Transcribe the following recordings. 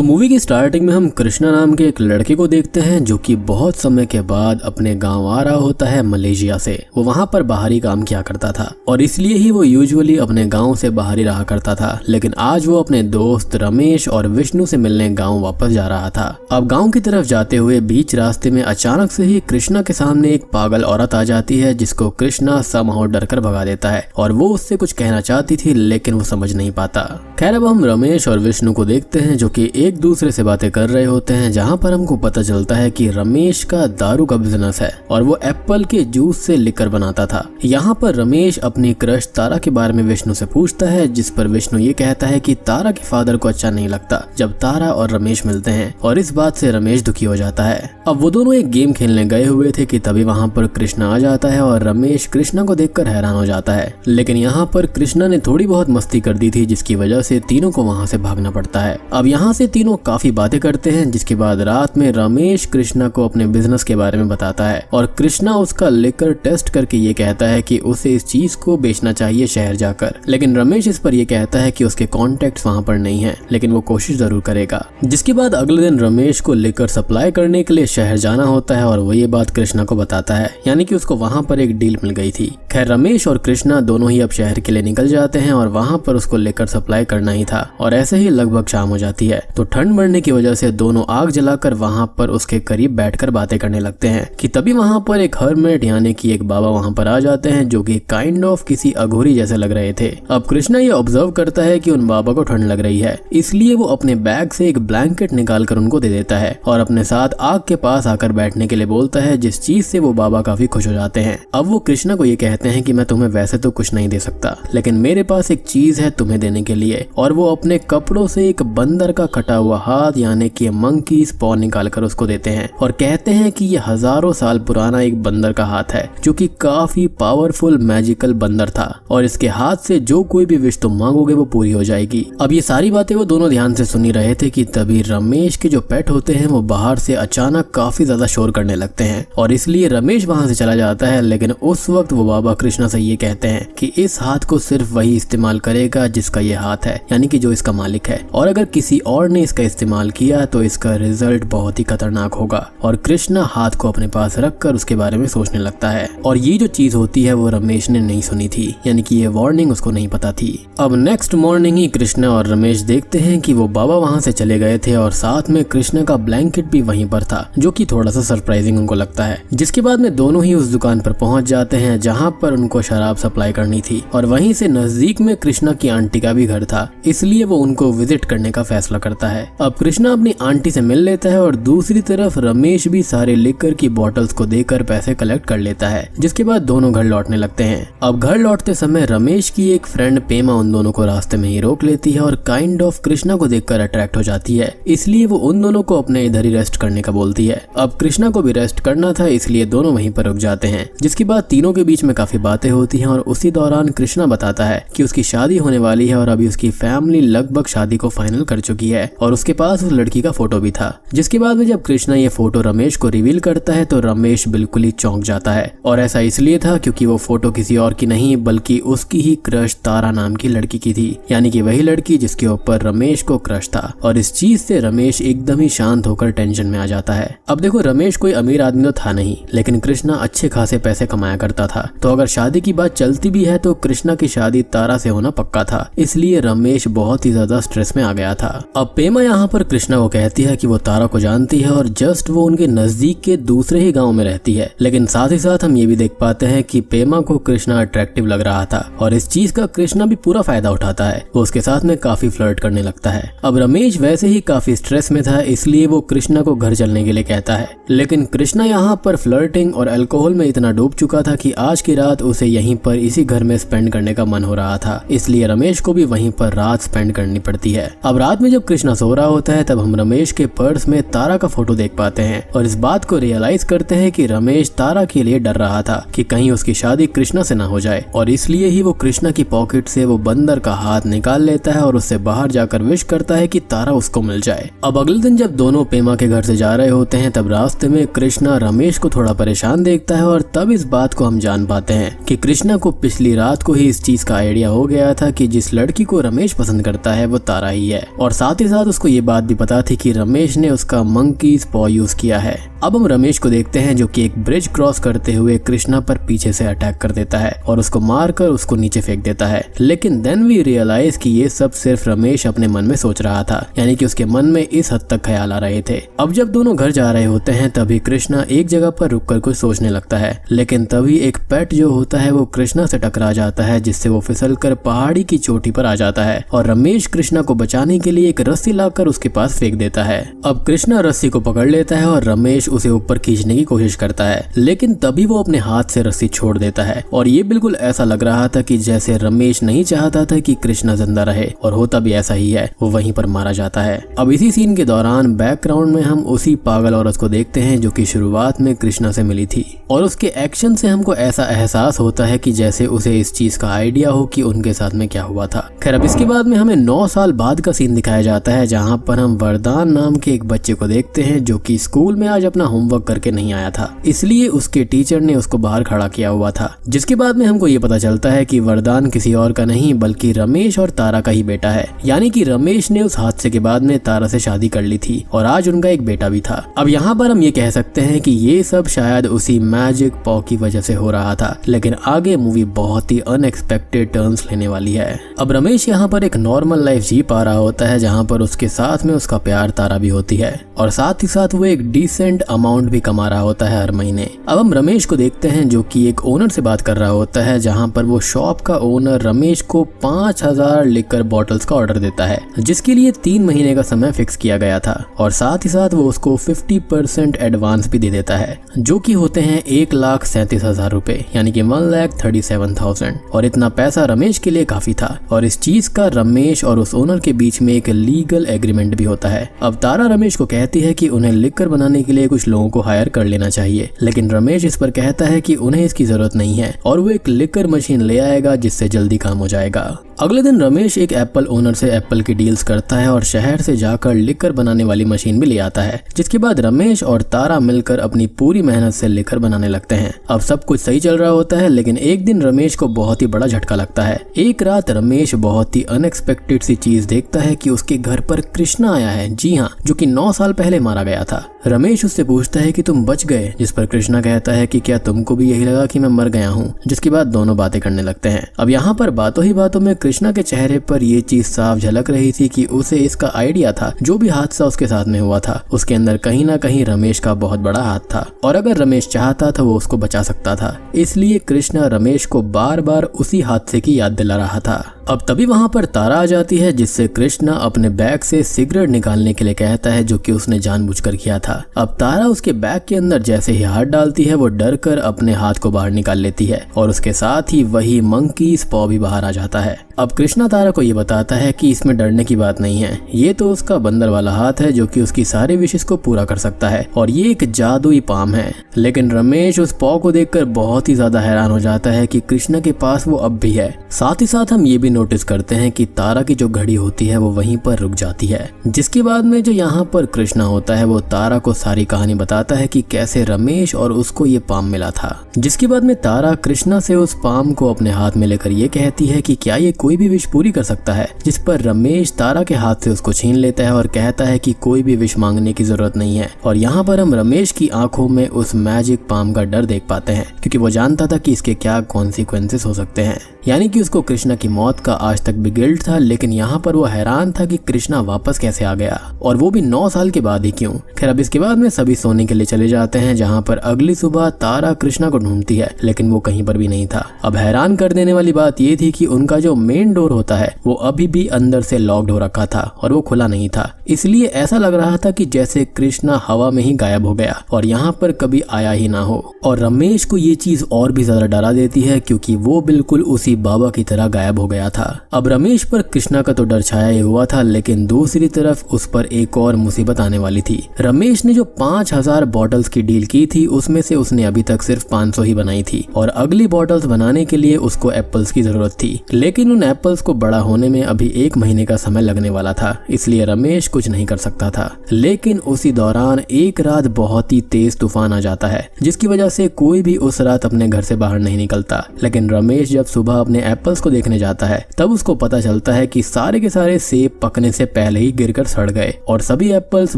Movie की starting में हम कृष्णा नाम के एक लड़के को देखते हैं जो कि बहुत समय के बाद अपने गांव आ रहा होता है मलेशिया से। वो वहां पर बाहरी काम किया करता था और इसलिए ही वो यूजुअली अपने गांव से बाहर ही रहा करता था। लेकिन आज वो अपने दोस्त रमेश और विष्णु से मिलने गांव वापस जा रहा था। अब गांव की तरफ जाते हुए बीच रास्ते में अचानक से ही कृष्णा के सामने एक पागल औरत आ जाती है जिसको कृष्णा समहाउ डर कर भगा देता है और वो उससे कुछ कहना चाहती थी लेकिन वो समझ नहीं पाता। खैर अब हम रमेश और विष्णु को देखते हैं जो कि एक दूसरे से बातें कर रहे होते हैं, जहां पर हमको पता चलता है कि रमेश का दारू का बिजनेस है और वो एप्पल के जूस से लिकर बनाता था। यहाँ पर रमेश अपनी क्रश तारा के बारे में विष्णु से पूछता है, जिस पर विष्णु ये कहता है कि तारा के फादर को अच्छा नहीं लगता जब तारा और रमेश मिलते हैं और इस बात से रमेश दुखी हो जाता है। अब वो दोनों एक गेम खेलने गए हुए थे कि तभी वहाँ पर कृष्णा आ जाता है और रमेश कृष्णा को देखकर हैरान हो जाता है। लेकिन यहाँ पर कृष्णा ने थोड़ी बहुत मस्ती कर दी थी जिसकी वजह से तीनों को वहाँ से भागना पड़ता है। अब यहाँ से तीनों काफी बातें करते हैं, जिसके बाद रात में रमेश कृष्णा को अपने बिजनेस के बारे में बताता है और कृष्णा उसका लेकर टेस्ट करके ये कहता है कि उसे इस चीज को बेचना चाहिए शहर जाकर। लेकिन रमेश इस पर यह कहता है कि उसके कॉन्टेक्ट्स वहाँ पर नहीं है, लेकिन वो कोशिश जरूर करेगा। जिसके बाद अगले दिन रमेश को लेकर सप्लाई करने के लिए शहर जाना होता है और वो ये बात कृष्णा को बताता है, यानी कि उसको वहाँ पर एक डील मिल गई थी। खैर रमेश और कृष्णा दोनों ही अब शहर के लिए निकल जाते हैं और वहाँ पर उसको लेकर सप्लाई करना ही था और ऐसे ही लगभग शाम हो जाती है। तो ठंड बढ़ने की वजह से दोनों आग जलाकर वहां पर उसके करीब बैठकर बातें करने लगते हैं कि तभी वहां पर एक हर्मिट यानी कि एक बाबा वहां पर आ जाते हैं जो कि काइंड ऑफ किसी अघोरी जैसे लग रहे थे। अब कृष्णा ये ऑब्जर्व करता है कि उन बाबा को ठंड लग रही है, इसलिए वो अपने बैग से एक ब्लैंकेट निकाल कर उनको दे देता है और अपने साथ आग के पास आकर बैठने के लिए बोलता है, जिस चीज से वो बाबा काफी खुश हो जाते हैं। अब वो कृष्णा को ये कहते हैं कि मैं तुम्हें वैसे तो कुछ नहीं दे सकता, लेकिन मेरे पास एक चीज है तुम्हें देने के लिए, और वो अपने कपड़ों से एक बंदर का कटा हुआ हाथ यानी कि मंकी स्पॉ निकालकर उसको देते हैं और कहते हैं कि ये हजारों साल पुराना एक बंदर का हाथ है जो कि काफी पावरफुल मैजिकल बंदर था और इसके हाथ से जो कोई भी विश तुम मांगोगे वो पूरी हो जाएगी। अब ये सारी बातें वो दोनों ध्यान से सुन ही रहे थे कि तभी रमेश के जो पेट होते हैं वो बाहर से अचानक काफी ज्यादा शोर करने लगते हैं और इसलिए रमेश वहां से चला जाता है। लेकिन उस वक्त वो बाबा कृष्णा से ये कहते हैं कि इस हाथ को सिर्फ वही इस्तेमाल करेगा जिसका ये हाथ है, यानी कि जो इसका मालिक है, और अगर किसी और ने इसका इस्तेमाल किया तो इसका रिजल्ट बहुत ही खतरनाक होगा। और कृष्णा हाथ को अपने पास रखकर उसके बारे में सोचने लगता है और ये जो चीज होती है वो रमेश ने नहीं सुनी थी, यानी कि ये वार्निंग उसको नहीं पता थी। अब नेक्स्ट मॉर्निंग ही कृष्णा और रमेश देखते हैं कि वो बाबा वहां से चले गए थे और साथ में कृष्णा का ब्लैंकेट भी वहीं पर था, जो कि थोड़ा सा सरप्राइजिंग उनको लगता है। जिसके बाद में दोनों ही उस दुकान पर पहुंच जाते हैं जहां पर उनको शराब सप्लाई करनी थी और वहीं से नजदीक में कृष्णा की आंटी का भी घर था, इसलिए वो उनको विजिट करने का फैसला करता है। अब कृष्णा अपनी आंटी से मिल लेता है और दूसरी तरफ रमेश भी सारे लिकर की बोतल्स को देकर पैसे कलेक्ट कर लेता है। जिसके बाद दोनों घर लौटने लगते हैं। अब घर लौटते समय रमेश की एक फ्रेंड पेमा उन दोनों को रास्ते में ही रोक लेती है और काइंड ऑफ कृष्णा को देखकर अट्रैक्ट हो जाती है, इसलिए वो उन दोनों को अपने इधर ही रेस्ट करने का बोलती है। अब कृष्णा को भी रेस्ट करना था, इसलिए दोनों वहीं पर रुक जाते हैं। जिसके बाद तीनों के बीच में काफी बातें होती हैं और उसी दौरान कृष्णा बताता है कि उसकी शादी होने वाली है और अभी उसकी फैमिली लगभग शादी को फाइनल कर चुकी है और उसके पास उस लड़की का फोटो भी था। जिसके बाद में जब कृष्णा ये फोटो रमेश को रिवील करता है तो रमेश बिल्कुल ही चौंक जाता है और ऐसा इसलिए था क्योंकि वो फोटो किसी और की नहीं बल्कि उसकी ही क्रश तारा नाम की लड़की की थी, यानी कि वही लड़की जिसके ऊपर रमेश को क्रश था। और इस चीज से रमेश एकदम ही शांत होकर टेंशन में आ जाता है। अब देखो रमेश कोई अमीर आदमी तो था नहीं, लेकिन कृष्णा अच्छे खासे पैसे कमाया करता था, तो अगर शादी की बात चलती भी है तो कृष्णा की शादी तारा से होना पक्का था, इसलिए रमेश बहुत ही ज्यादा स्ट्रेस में आ गया था। अब पेमा यहाँ पर कृष्णा को कहती है कि वो तारा को जानती है और जस्ट वो उनके नजदीक के दूसरे ही गांव में रहती है, लेकिन साथ ही साथ हम ये भी देख पाते हैं कि पेमा को कृष्णा अट्रैक्टिव लग रहा था और इस चीज का कृष्णा भी पूरा फायदा उठाता है। वो उसके साथ में काफी फ्लर्ट करने लगता है। अब रमेश वैसे ही काफी स्ट्रेस में था, इसलिए वो कृष्णा को घर चलने के लिए कहता है, लेकिन कृष्णा यहाँ पर फ्लर्टिंग और अल्कोहल में इतना डूब चुका था कि आज की रात उसे यहीं पर इसी घर में स्पेंड करने का मन हो रहा था, इसलिए रमेश को भी वहीं पर रात स्पेंड करनी पड़ती है। अब रात में जब कृष्णा सो रहा होता है तब हम रमेश के पर्स में तारा का फोटो देख पाते हैं और इस बात को रियलाइज करते हैं कि रमेश तारा के लिए डर रहा था कि कहीं उसकी शादी कृष्णा से ना हो जाए और इसलिए ही वो कृष्णा की पॉकेट से वो बंदर का हाथ निकाल लेता है और उससे बाहर जाकर विश करता है कि तारा उसको मिल जाए। अब अगले दिन जब दोनों पेमा के घर से जा रहे होते हैं तब रास्ते में कृष्णा रमेश को थोड़ा परेशान देखता है और तब इस बात को हम जान पाते हैं कि कृष्णा को पिछली रात को ही इस चीज का आइडिया हो गया था कि जिस लड़की को रमेश पसंद करता है वो तारा ही है और साथ ही साथ उसको ये बात भी पता थी कि रमेश ने उसका मंकीज पॉ यूज किया है। अब हम रमेश को देखते हैं जो कि एक ब्रिज क्रॉस करते हुए कृष्णा पर पीछे से अटैक कर देता है और उसको मारकर उसको नीचे फेंक देता है। लेकिन देन वी रियलाइज कि ये सब सिर्फ रमेश अपने मन में सोच रहा था, यानी कि उसके मन में इस हद तक ख्याल आ रहे थे। अब जब दोनों घर जा रहे होते हैं तभी कृष्णा एक जगह पर रुककर कुछ सोचने लगता है, लेकिन तभी एक पेट जो होता है वो कृष्णा से टकरा जाता है, जिससे वो फिसलकर पहाड़ी की चोटी पर आ जाता है और रमेश कृष्णा को बचाने के लिए एक रस्सी लाकर उसके पास फेंक देता है। अब कृष्णा रस्सी को पकड़ लेता है और रमेश उसे ऊपर खींचने की कोशिश करता है, लेकिन तभी वो अपने हाथ से रस्सी छोड़ देता है और ये बिल्कुल ऐसा लग रहा था कि जैसे रमेश नहीं चाहता था कि कृष्णा जिंदा रहे, और होता भी ऐसा ही है, वो वहीं पर मारा जाता है। अब इसी सीन के दौरान बैकग्राउंड में हम उसी पागल औरत को देखते हैं जो कि शुरुआत में कृष्णा से मिली थी, और उसके एक्शन से हमको ऐसा एहसास होता है कि जैसे उसे इस चीज का आइडिया हो कि उनके साथ में क्या हुआ था। खैर, अब इसके बाद में हमें 9 साल बाद का सीन दिखाया जाता है, जहाँ पर हम वरदान नाम के एक बच्चे को देखते हैं जो कि स्कूल में आज अपना होमवर्क करके नहीं आया था, इसलिए उसके टीचर ने उसको बाहर खड़ा किया हुआ था। जिसके बाद में हमको ये पता चलता है कि वरदान किसी और का नहीं बल्कि रमेश और तारा का ही बेटा है, यानी कि रमेश ने उस हादसे के बाद में तारा से शादी कर ली थी और आज उनका एक बेटा भी था। अब यहाँ पर हम ये कह सकते हैं कि ये सब शायद उसी मैजिक पॉ की वजह से हो रहा था, लेकिन आगे मूवी बहुत ही अनएक्सपेक्टेड टर्न्स लेने वाली है। अब रमेश यहाँ पर एक नॉर्मल लाइफ जी पा रहा होता है, जहाँ पर उसके साथ में उसका प्यार तारा भी होती है और साथ ही साथ वो एक डिसेंट अमाउंट भी कमा रहा होता है हर महीने। अब हम रमेश को देखते हैं जो कि एक ओनर से बात कर रहा होता है, जहाँ पर वो शॉप का ओनर रमेश को 5000 लिकर बॉटल्स का ऑर्डर देता है, जिसके लिए 3 महीने का समय फिक्स किया गया था, और साथ ही साथ वो उसको 50% एडवांस भी दे देता है, जो कि होते हैं 1,37,000 रुपए, यानी कि 1,37,000। और इतना पैसा रमेश के लिए काफी था, और इस चीज का रमेश और उस ओनर के बीच में एक लीगल एग्रीमेंट भी होता है। अब तारा रमेश को कहती है कि उन्हें लिकर बनाने के लिए कुछ लोगों को हायर कर लेना चाहिए, लेकिन रमेश इस पर कहता है कि उन्हें इसकी जरूरत नहीं है और वो एक लिकर मशीन ले आएगा जिससे जल्दी काम हो जाएगा। अगले दिन रमेश एक एप्पल ओनर से एप्पल की डील्स करता है और शहर से जाकर लिकर बनाने वाली मशीन भी ले आता है, जिसके बाद रमेश और तारा मिलकर अपनी पूरी मेहनत से लिकर बनाने लगते हैं। अब सब कुछ सही चल रहा होता है, लेकिन एक दिन रमेश को बहुत ही बड़ा झटका लगता है। एक रात रमेश बहुत ही अनएक्सपेक्टेड सी चीज देखता है कि उसके घर पर कृष्णा आया है, जी हाँ, जो कि 9 साल पहले मारा गया था। रमेश उससे पूछता है कि तुम बच गए, जिस पर कृष्णा कहता है कि क्या तुमको भी यही लगा कि मैं मर गया हूँ, जिसके बाद दोनों बातें करने लगते हैं। अब यहाँ पर बातों ही बातों में कृष्णा के चेहरे पर ये चीज साफ झलक रही थी कि उसे इसका आइडिया था, जो भी हादसा उसके साथ में हुआ था उसके अंदर कहीं ना कहीं रमेश का बहुत बड़ा हाथ था, और अगर रमेश चाहता था वो उसको बचा सकता था। इसलिए कृष्णा रमेश को बार बार उसी हादसे की याद दिला रहा था। अब तभी वहाँ पर तारा आ जाती है, जिससे कृष्णा अपने बैग से सिगरेट निकालने के लिए कहता है, जो कि उसने जानबूझकर किया था। अब तारा उसके बैग के अंदर जैसे ही हाथ डालती है, वो डर कर अपने हाथ को बाहर निकाल लेती है और उसके साथ ही वही मंकीज पॉ भी बाहर आ जाता है। अब कृष्णा तारा को ये बताता है कि इसमें डरने की बात नहीं है, ये तो उसका बंदर वाला हाथ है जो कि उसकी सारी विशेष को पूरा कर सकता है, और ये एक जादुई पाम है। लेकिन रमेश उस पॉ को देखकर बहुत ही ज्यादा हैरान हो जाता है कि कृष्णा के पास वो अब भी है। साथ ही साथ हम ये भी नोटिस करते हैं कि तारा की जो घड़ी होती है वो वहीं पर रुक जाती है, जिसके बाद में जो यहाँ पर कृष्णा होता है वो तारा को सारी कहानी बताता है कि कैसे रमेश और उसको ये पाम मिला था। जिसके बाद में तारा कृष्णा से उस पाम को अपने हाथ में लेकर ये कहती है कि क्या ये कोई भी विश पूरी कर सकता है, जिस पर रमेश तारा के हाथ से उसको छीन लेता है और कहता है कि कोई भी विश मांगने की जरूरत नहीं है। और यहाँ पर हम रमेश की आंखों में उस मैजिक पाम का डर देख पाते हैं, क्योंकि वो जानता था कि इसके क्या कॉन्सिक्वेंसेस हो सकते हैं, यानी कि उसको कृष्णा की मौत का आज तक भी गिल्ट था, लेकिन यहाँ पर वो हैरान था कि कृष्णा वापस कैसे आ गया, और वो भी 9 साल के बाद ही क्यों। खैर, अब इसके बाद में सभी सोने के लिए चले जाते हैं, जहाँ पर अगली सुबह तारा कृष्णा को ढूंढती है, लेकिन वो कहीं पर भी नहीं था। अब हैरान कर देने वाली बात ये थी कि उनका जो मेन डोर होता है वो अभी भी अंदर से लॉक्ड हो रखा था और वो खुला नहीं था, इसलिए ऐसा लग रहा था कि जैसे कृष्णा हवा में ही गायब हो गया और यहाँ पर कभी आया ही ना हो। और रमेश को ये चीज और भी ज्यादा डरा देती है, क्योंकि वो बिल्कुल उसी बाबा की तरह गायब हो गया था। अब रमेश पर कृष्णा का तो डर छाया ही हुआ था, लेकिन दूसरी तरफ उस पर एक और मुसीबत आने वाली थी। रमेश ने जो 5000 बॉटल्स की डील की थी उसमें से उसने अभी तक सिर्फ 500 ही बनाई थी, और अगली बॉटल्स बनाने के लिए उसको एप्पल्स की जरूरत थी, लेकिन उन एप्पल्स को बड़ा होने में अभी 1 महीने का समय लगने वाला था, इसलिए रमेश कुछ नहीं कर सकता था। लेकिन उसी दौरान एक रात बहुत ही तेज तूफान आ जाता है, जिसकी वजह से कोई भी उस रात अपने घर से बाहर नहीं निकलता। लेकिन रमेश जब सुबह अपने एप्पल्स को देखने जाता है तब उसको पता चलता है कि सारे के सारे सेब पकने से पहले ही गिरकर सड़ गए और सभी एप्पल्स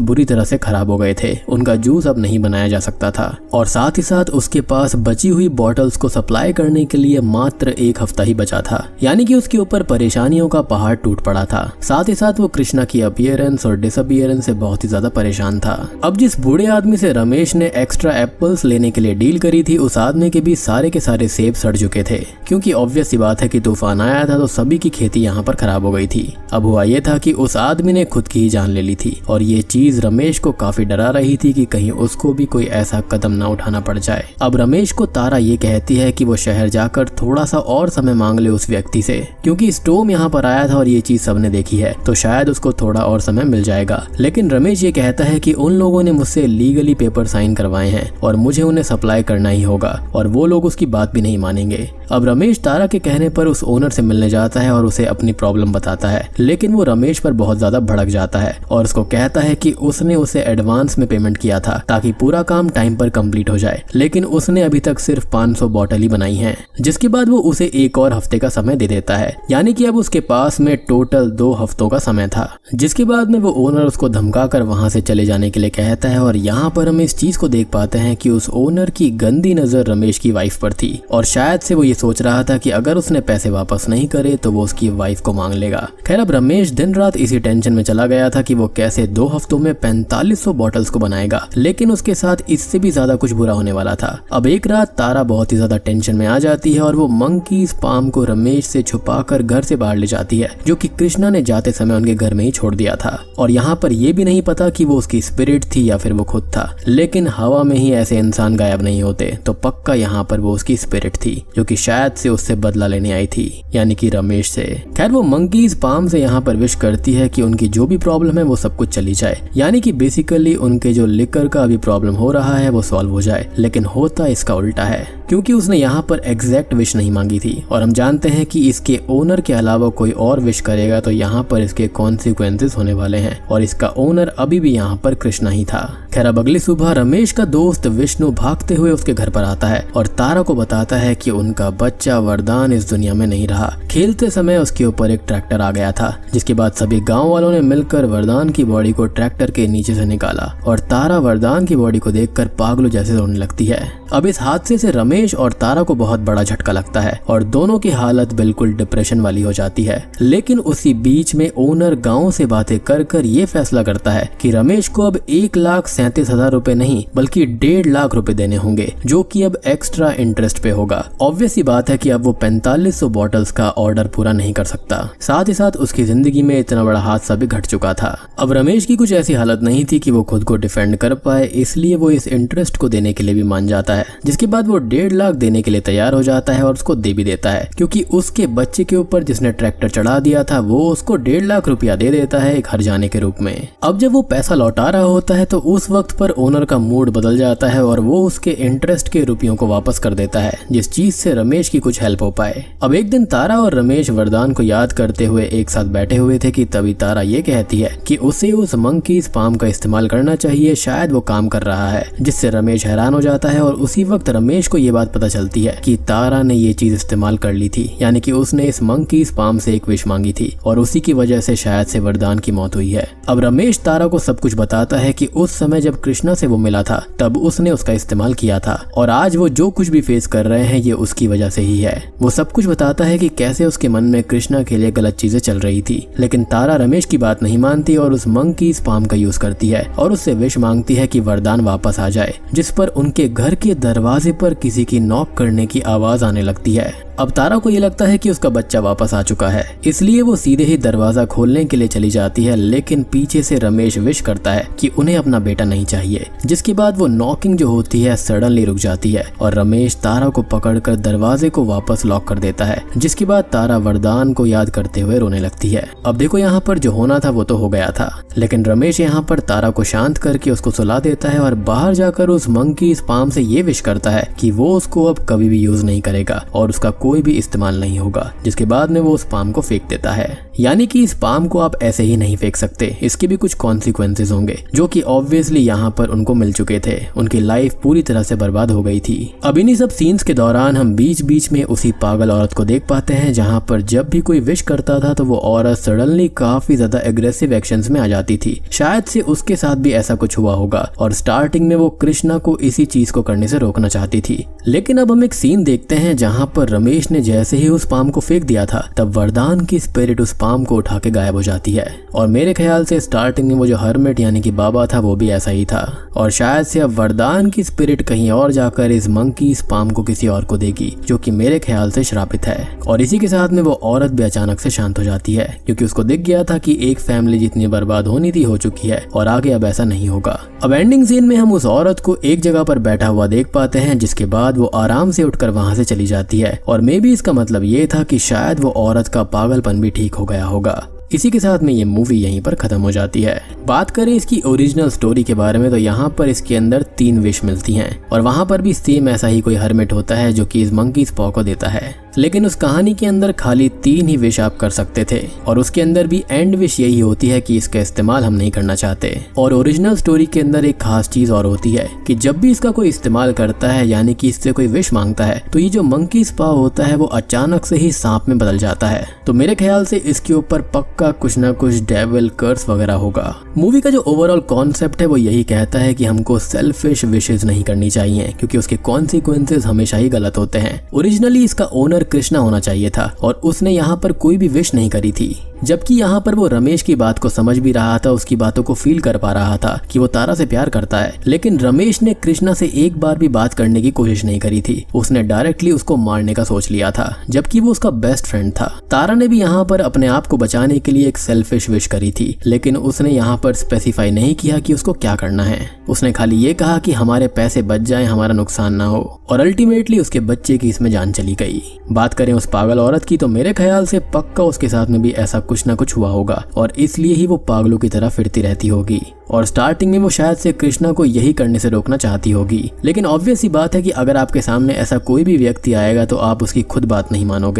बुरी तरह से खराब हो गए थे। उनका जूस अब नहीं बनाया जा सकता था और साथ ही साथ उसके पास बची हुई बॉटल्स को सप्लाई करने के लिए मात्र 1 हफ्ता ही बचा था, यानी कि उसके ऊपर परेशानियों का पहाड़ टूट पड़ा था। साथ ही साथ वो कृष्णा की अपीयरेंस और डिसअपीयरेंस से बहुत ही ज्यादा परेशान था। अब जिस बूढ़े आदमी से रमेश ने एक्स्ट्रा एप्पल्स लेने के लिए डील करी थी उस आदमी के भी सारे के सारे सेब सड़ चुके थे, क्योंकि ऑब्वियस सी बात है कि तूफान आया था तो सभी की खेती यहाँ पर खराब हो गई थी। अब हुआ ये था कि उस आदमी ने खुद की ही जान ले ली थी और ये चीज रमेश को काफी डरा रही थी कि कहीं उसको भी कोई ऐसा कदम ना उठाना पड़ जाए। अब रमेश को तारा ये कहती है कि वो शहर जाकर थोड़ा सा और समय मांग ले उस व्यक्ति से, क्योंकि स्टोम यहाँ पर आया था और ये चीज सबने देखी है तो शायद उसको थोड़ा और समय मिल जाएगा। लेकिन रमेश ये कहता है कि उन लोगों ने मुझसे लीगली पेपर साइन करवाए हैं और मुझे उन्हें सप्लाई करना ही होगा और वो लोग उसकी बात भी नहीं मानेंगे। अब रमेश तारा के कहने पर उस ओनर से मिलने जाता है और उसे अपनी प्रॉब्लम बताता है, लेकिन वो रमेश पर बहुत ज्यादा भड़क जाता है और उसको कहता है कि उसने उसे एडवांस में पेमेंट किया था ताकि पूरा काम टाइम पर कंप्लीट हो जाए, लेकिन उसने अभी तक सिर्फ 500 बॉटल ही बनाई हैं। जिसके बाद वो उसे एक और हफ्ते का समय दे देता है, यानी कि अब उसके पास में टोटल 2 हफ्तों का समय था। जिसके बाद में वो ओनर उसको धमकाकर वहां से चले जाने के लिए कहता है और यहाँ पर हम इस चीज को देख पाते हैं कि उस ओनर की गंदी नजर रमेश की वाइफ पर थी और शायद से वो ये सोच रहा था कि अगर उसने पैसे वापस नहीं करे तो वो उसकी वाइफ को मांग लेगा। खैर अब रमेश दिन रात इसी टेंशन में चला गया था कि वो कैसे 2 हफ्तों में 4500 बॉटल्स को बनाएगा, लेकिन उसके साथ इससे भी ज्यादा कुछ बुरा होने वाला था। अब एक रात तारा बहुत ही ज्यादा टेंशन में आ जाती है और वो मंकीज पाम को रमेश से छुपाकर घर से बाहर ले जाती है, जो कि कृष्णा ने जाते समय उनके घर में ही छोड़ दिया था। और यहाँ पर यह भी नहीं पता कि वो उसकी स्पिरिट थी या फिर वो खुद था, लेकिन हवा में ही ऐसे इंसान गायब नहीं होते तो पक्का यहाँ पर वो उसकी स्पिरिट थी जो कि शायद से उससे बदला लेने आई थी, यानी कि रमेश से। खैर वो मंकीज पाम से यहाँ पर विश करती है कि उनकी जो भी प्रॉब्लम है वो सब कुछ चली जाए, यानी कि बेसिकली उनके जो लिकर का अभी प्रॉब्लम हो रहा है वो सॉल्व हो जाए। लेकिन होता इसका उल्टा है, क्योंकि उसने यहाँ पर एग्जैक्ट विश नहीं मांगी थी और हम जानते हैं कि इसके ओनर के अलावा कोई और विश करेगा तो यहाँ पर इसके कॉन्सिक्वेंसेस होने वाले हैं और इसका ओनर अभी भी यहाँ पर कृष्णा ही था। खैर अब अगली सुबह रमेश का दोस्त विष्णु भागते हुए उसके घर पर आता है और तारा को बताता है कि उनका बच्चा वरदान इस दुनिया में नहीं रहा। खेलते समय उसके ऊपर एक ट्रैक्टर आ गया था, जिसके बाद सभी गांव वालों ने मिलकर वरदान की बॉडी को ट्रैक्टर के नीचे से निकाला और तारा वरदान की बॉडी को देखकर पागलों जैसे रोने लगती है। अब इस हादसे से रमेश और तारा को बहुत बड़ा झटका लगता है और दोनों की हालत बिल्कुल डिप्रेशन वाली हो जाती है। लेकिन उसी बीच में ओनर गांव से बातें कर ये फैसला करता है कि रमेश को अब 1,37,000 रुपए नहीं बल्कि 1.5 लाख रुपए देने होंगे, जो कि अब एक्स्ट्रा इंटरेस्ट पे होगा। ऑब्वियस सी बात है कि अब वो 4500 बॉटल्स का ऑर्डर पूरा नहीं कर सकता। साथ ही साथ उसकी जिंदगी में इतना बड़ा हादसा भी घट चुका था। अब रमेश की कुछ ऐसी हालत नहीं थी कि वो खुद को डिफेंड कर पाए, इसलिए वो इस इंटरेस्ट को देने के लिए भी मान जाता है। जिसके बाद वो 1.5 लाख देने के लिए तैयार हो जाता है और उसको दे भी देता है, क्योंकि उसके बच्चे के ऊपर जिसने ट्रैक्टर चढ़ा दिया था वो उसको 1.5 लाख रुपया दे देता है एक हर्जाने के रूप में। अब जब वो पैसा लौटा रहा होता है तो उस वक्त पर ओनर का मूड बदल जाता है और वो उसके इंटरेस्ट के रुपयों को वापस कर देता है, जिस चीज से रमेश की कुछ हेल्प हो पाए। अब एक दिन तारा और रमेश वरदान को याद करते हुए एक साथ बैठे हुए थे कि तभी तारा ये कहती है कि उसे उस मंकीज पाम का इस्तेमाल करना चाहिए, शायद वो काम कर रहा है। जिससे रमेश हैरान हो जाता है और उसी वक्त रमेश को ये बात पता चलती है कि तारा ने ये चीज इस्तेमाल कर ली थी, यानी कि उसने इस मंकीज पाम से एक विश मांगी थी और उसी की वजह से शायद से वरदान की मौत हुई है। अब रमेश तारा को सब कुछ बताता है कि उस समय जब कृष्णा से वो मिला था तब उसने उसका इस्तेमाल किया था और आज वो जो कुछ भी फेस कर रहे हैं ये उसकी वजह से ही है। वो सब कुछ बताता है कि कैसे उसके मन में कृष्णा के लिए गलत चीजें चल रही थी, लेकिन तारा रमेश की बात नहीं मानती और उस मंकीज पाम का यूज करती है और उससे विश मांगती है कि वरदान वापस आ जाए, जिस पर उनके घर के दरवाजे पर किसी की नॉक करने की आवाज आने लगती है। अब तारा को ये लगता है कि उसका बच्चा वापस आ चुका है, इसलिए वो सीधे ही दरवाजा खोलने के लिए चली जाती है, लेकिन पीछे से रमेश विश करता है कि उन्हें अपना बेटा नहीं चाहिए। जिसके बाद वो नॉकिंग जो होती है सडनली रुक जाती है और रमेश तारा को पकड़कर दरवाजे को वापस लॉक कर देता है। जिसके बाद तारा वरदान को याद करते हुए रोने लगती है। अब देखो यहाँ पर जो होना था वो तो हो गया था, लेकिन रमेश यहाँ पर तारा को शांत करके उसको सुला देता है और बाहर जाकर उस मंकी पाम से ये विश करता है कि वो उसको अब कभी भी यूज नहीं करेगा और उसका कोई भी इस्तेमाल नहीं होगा, जिसके बाद में वो उस पाम को फेंक देता है। यानी कि इस पाम को आप ऐसे ही नहीं फेंक सकते, इसके भी कुछ कॉन्सिक्वेंसेस होंगे, जो कि ऑब्वियसली यहाँ पर उनको मिल चुके थे। उनकी लाइफ पूरी तरह से बर्बाद हो गई थी। अब इन्हीं सब सीन्स के दौरान हम बीच बीच में उसी पागल औरत को देख पाते हैं, जहाँ पर जब भी कोई विश करता था तो वो औरत सडनली काफी ज्यादा एग्रेसिव एक्शंस में आ जाती थी। शायद से उसके साथ भी ऐसा कुछ हुआ होगा और स्टार्टिंग में वो कृष्णा को इसी चीज को करने से रोकना चाहती थी। लेकिन अब हम एक सीन देखते हैं जहाँ पर रमेश ने जैसे ही उस पाम को फेंक दिया था, तब वरदान की स्पिरिट उस पाम को उठा के गायब हो जाती है। और मेरे ख्याल से स्टार्टिंग में वो जो हर्मिट यानी कि बाबा था वो भी ऐसा ही था, और शायद से अब वरदान की स्पिरिट कहीं और जाकर इस मंकी इस पाम को किसी और को देगी, जो कि मेरे ख्याल से श्रापित है। और इसी के साथ में वो औरत भी अचानक से शांत हो जाती है, क्योंकि उसको दिख गया था कि एक फैमिली जितनी बर्बाद होनी थी हो चुकी है और आगे अब ऐसा नहीं होगा। अब एंडिंग सीन में हम उस औरत को एक जगह पर बैठा हुआ देख पाते हैं, जिसके बाद वो आराम से उठकर वहां से चली जाती है। और मे बी इसका मतलब ये था कि शायद वो औरत का पागलपन भी ठीक हो गया होगा। इसी के साथ में ये मूवी यहीं पर खत्म हो जाती है। बात करें इसकी ओरिजिनल स्टोरी के बारे में तो यहाँ पर इसके अंदर 3 विश मिलती हैं, और वहाँ पर भी सेम ऐसा ही कोई हर्मिट होता है जो कि इस मंकीज पॉ को देता है। लेकिन उस कहानी के अंदर खाली 3 ही विश आप कर सकते थे, और उसके अंदर भी एंड विश यही होती है कि इसका इस्तेमाल हम नहीं करना चाहते। और ओरिजिनल स्टोरी के अंदर एक खास चीज और होती है कि जब भी इसका कोई इस्तेमाल करता है, यानी कि इससे कोई विश मांगता है, तो ये जो मंकीज पॉ होता है वो अचानक से ही सांप में बदल जाता है। तो मेरे ख्याल से इसके ऊपर पक्का कुछ ना कुछ डेविल कर्स वगैरह होगा। मूवी का जो ओवरऑल कॉन्सेप्ट है वो यही कहता है कि हमको सेल्फिश विशेस नहीं करनी चाहिए, क्योंकि उसके कॉन्सिक्वेंसेस हमेशा ही गलत होते हैं। ओरिजिनली इसका ओनर कृष्णा होना चाहिए था, और उसने यहाँ पर कोई भी विश नहीं करी थी, जबकि यहाँ पर वो रमेश की बात को समझ भी रहा था, उसकी बातों को फील कर पा रहा था कि वो तारा से प्यार करता है। लेकिन रमेश ने कृष्णा से एक बार भी बात करने की कोशिश नहीं करी थी, उसने डायरेक्टली उसको मारने का सोच लिया था, जबकि वो उसका बेस्ट फ्रेंड था। तारा ने भी यहाँ पर अपने आप को बचाने के लिए एक सेल्फिश विश करी थी, लेकिन उसने यहाँ पर स्पेसिफाई नहीं किया कि उसको क्या करना है। उसने खाली ये कहा कि हमारे पैसे बच जाएं, हमारा नुकसान ना हो, और अल्टीमेटली उसके बच्चे की इसमें जान चली गई। बात करें उस पागल औरत की तो मेरे ख्याल से पक्का उसके साथ में भी ऐसा कुछ ना कुछ हुआ होगा, और इसलिए ही वो पागलों की तरह फिरती रहती होगी। और स्टार्टिंग में वो शायद से कृष्णा को यही करने से रोकना चाहती होगी। लेकिन ऑब्वियस सी बात है कि अगर आपके सामने ऐसा कोई भी व्यक्ति आएगा तो आप उसकी खुद बात नहीं मानोगे।